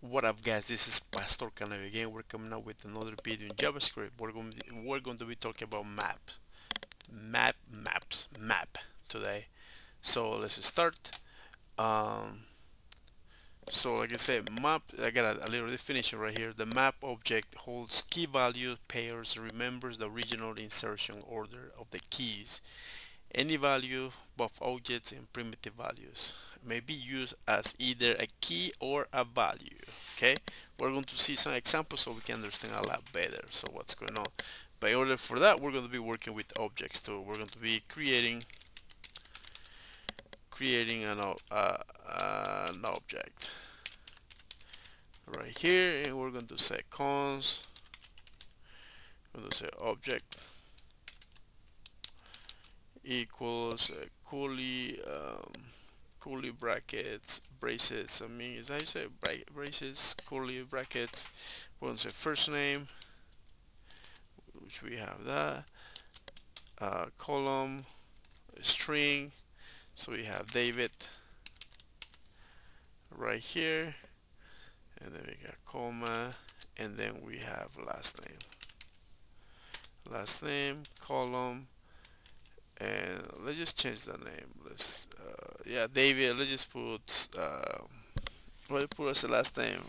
What up, guys? This is Pastor Canav again. We're coming out with another video in JavaScript. We're going to be talking about map today. So let's start. Um, so like I said, map. I got a little definition right here. The map object holds key value pairs, remembers the original insertion order of the keys. Any value, both objects and primitive values, may be used as either a key or a value. Okay, we're going to see some examples so we can understand a lot better. So what's going on? But in order for that, we're going to be working with objects too. We're going to be creating an object right here, and we're going to say cons. We're going to say object equals curly brackets, braces. I mean, is that you say braces, curly brackets. We're going to say first name, which we have that, column, string. So we have David right here, and then we got comma, and then we have last name, column, and let's just change the name. Let's yeah, David. Let's just put what put as the last name,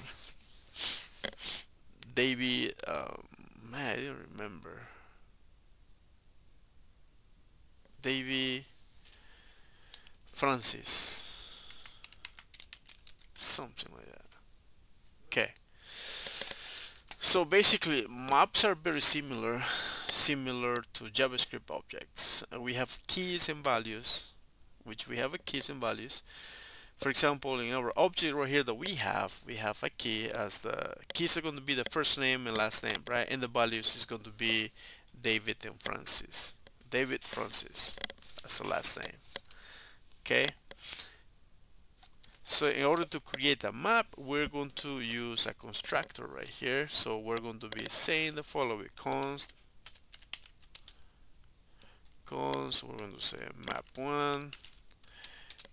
David. Man, I don't remember. David Francis, something like that. Okay. So basically, maps are very similar to JavaScript objects. We have keys and values, which we have a keys and values. For example, in our object right here that we have a key. As the keys are going to be the first name and last name, right? And the values is going to be David and Francis. David Francis as the last name. Okay. So in order to create a map, we're going to use a constructor right here. So we're going to be saying the following: const, we're going to say map1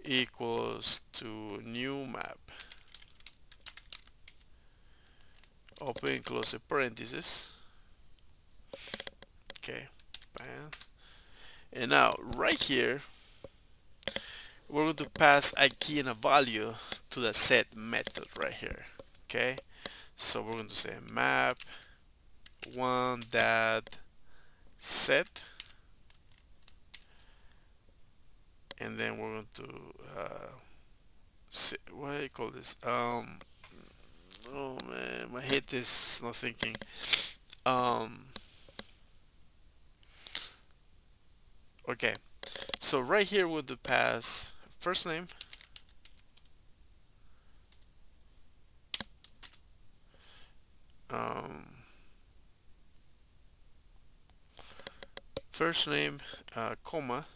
equals to new map, open close the parentheses. Okay, bam. And now right here we're going to pass a key and a value to the set method right here. Okay, so we're going to say map1 dot set, and then we're going to what do you call this? Oh man, my head is not thinking. Okay, so right here we'll do pass first name, comma,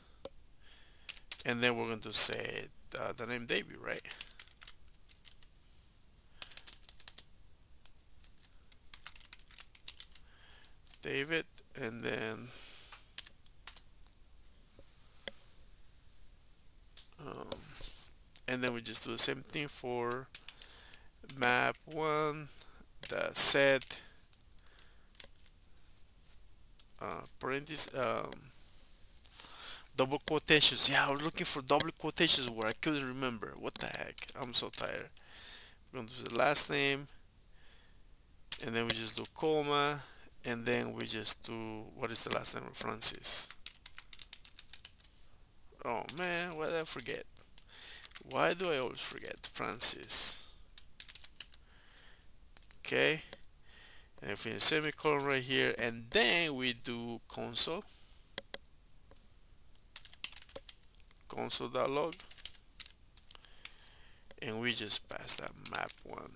and then we're going to say the name David, right? David, and then we just do the same thing for map1 the set parentheses, double quotations. Yeah, I was looking for double quotations where I couldn't remember. What the heck? I'm so tired. We're going to do the last name, and then we just do comma, and then we just do, what is the last name of Francis? Oh man, why did I forget? Why do I always forget Francis? Okay, and if we have a semicolon right here, and then we do console.log, and we just pass that map1.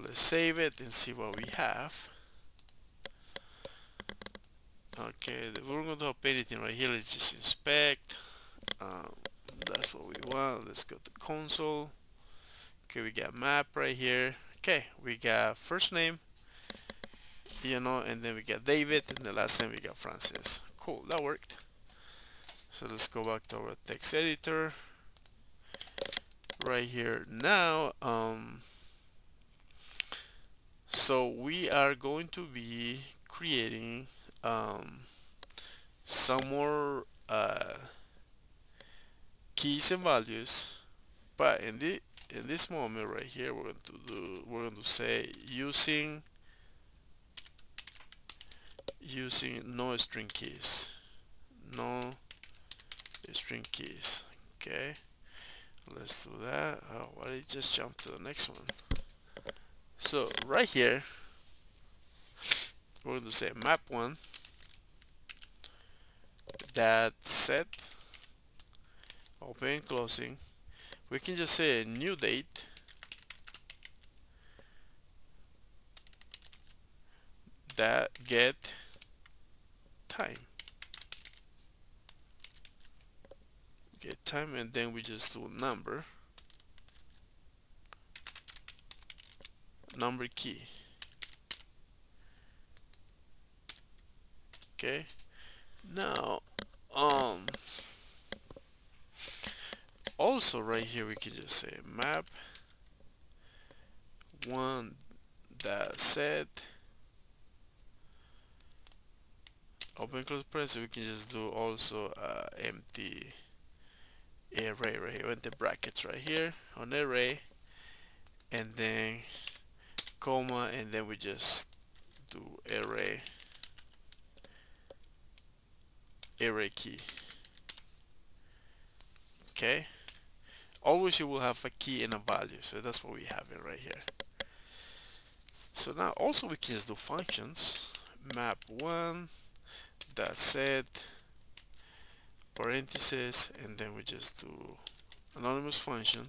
Let's save it and see what we have. Okay, we're going to have anything right here. Let's just inspect. That's what we want. Let's go to console. Okay, we got map right here. Okay, we got first name, and then we got David, and the last name we got Francis. Cool, that worked. So let's go back to our text editor. right here now. So we are going to be creating some more keys and values, but in this moment right here, we're going to say using no string keys, no string keys. Okay, let's do that. Oh, why did it just jump to the next one? So right here, we're going to say map1 that set open and closing. We can just say a new date that get time, and then we just do number key. Okay, now also right here we can just say map one that set open close parenthesis. We can just do also empty array right here with the brackets right here on array, and then comma, and then we just do array key. Okay, always you will have a key and a value, so that's what we have it right here. So now also we can just do functions, map one that set parentheses, and then we just do anonymous function,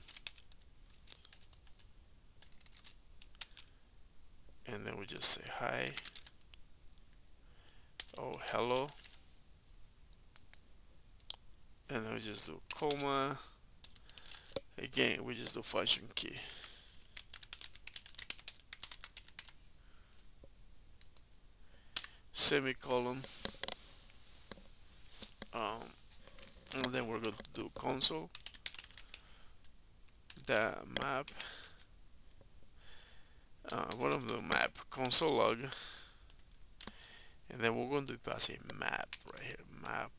and then we just say hi, oh hello, and then we just do comma, again we just do function key. Semicolon, and then we're going to do console the map, one of the map console log, and then we're going to be passing map right here, map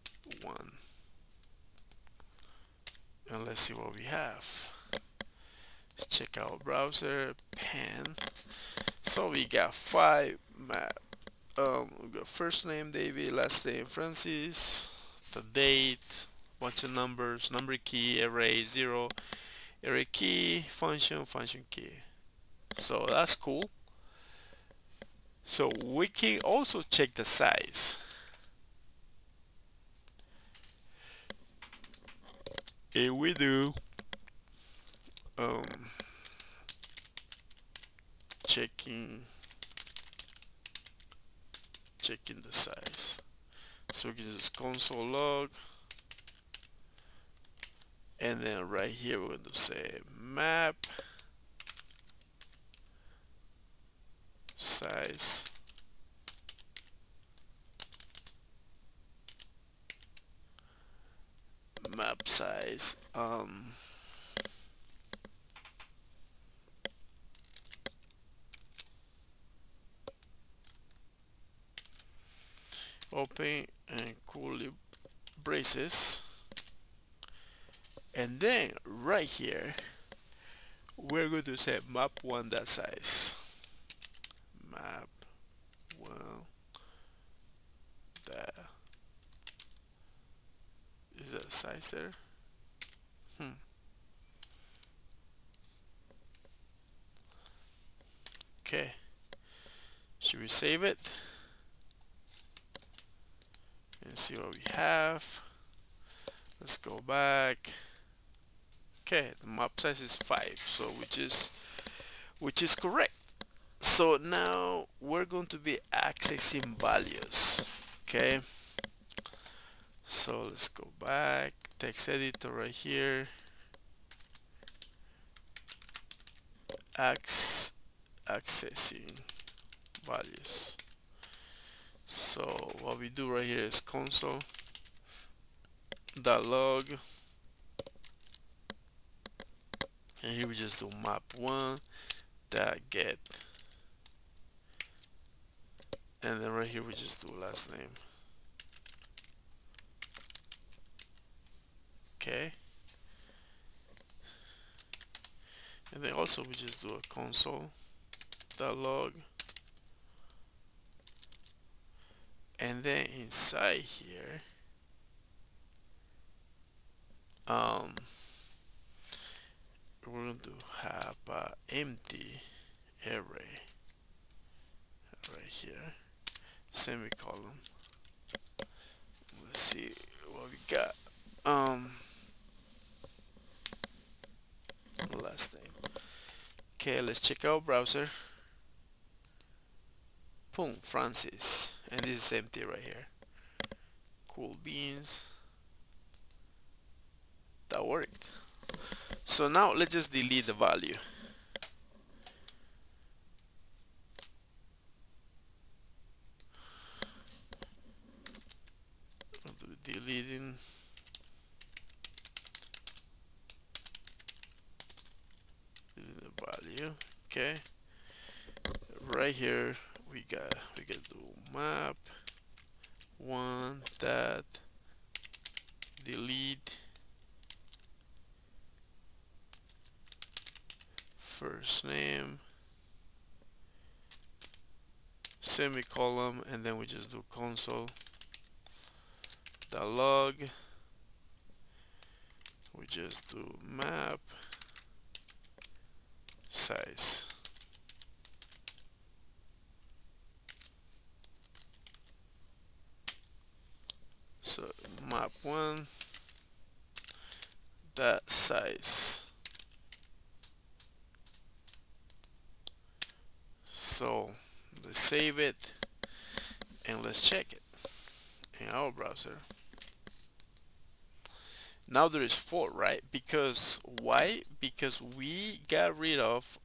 one, and let's see what we have. Let's check our browser pen. So we got 5 map. We got first name David, last name Francis, the date, bunch of numbers, number key, array 0, array key, function key. So that's cool. So we can also check the size. If we do checking the size, so we can just console log, and then right here we're going to say map size open and curly braces, and then right here we're going to say map one that size, map one that is that size there. Okay, should we save it and see what we have? Let's go back. Okay, the map size is 5, so which is correct. So now we're going to be accessing values. Okay, so let's go back, text editor right here, accessing values. So what we do right here is console.log and here we just do map1 that get, and then right here we just do last name. Okay, and then also we just do a console.log, and then inside here we're going to have an empty array right here, semicolon. Let's see what we got. Last name. Okay, let's check our browser. Boom, Francis, and this is empty right here. Cool beans. That worked. So now let's just delete the value. Deleting. The value. Okay. Right here we got do map one that delete first name semicolon, and then we just do console.log. We just do map size. So map1 that size. So let's save it and let's check it in our browser. Now there is 4, right? Because why? Because we got rid of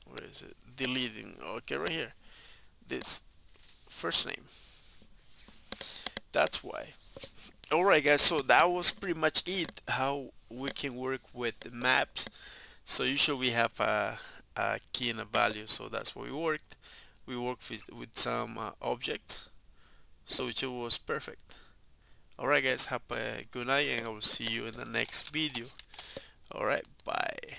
where is it? Deleting. Okay, right here. This first name. That's why. Alright guys, so that was pretty much it, how we can work with maps. So usually we have a key and a value, so that's what we worked. We worked with some objects, so it was perfect. Alright guys, have a good night, and I will see you in the next video. Alright, bye.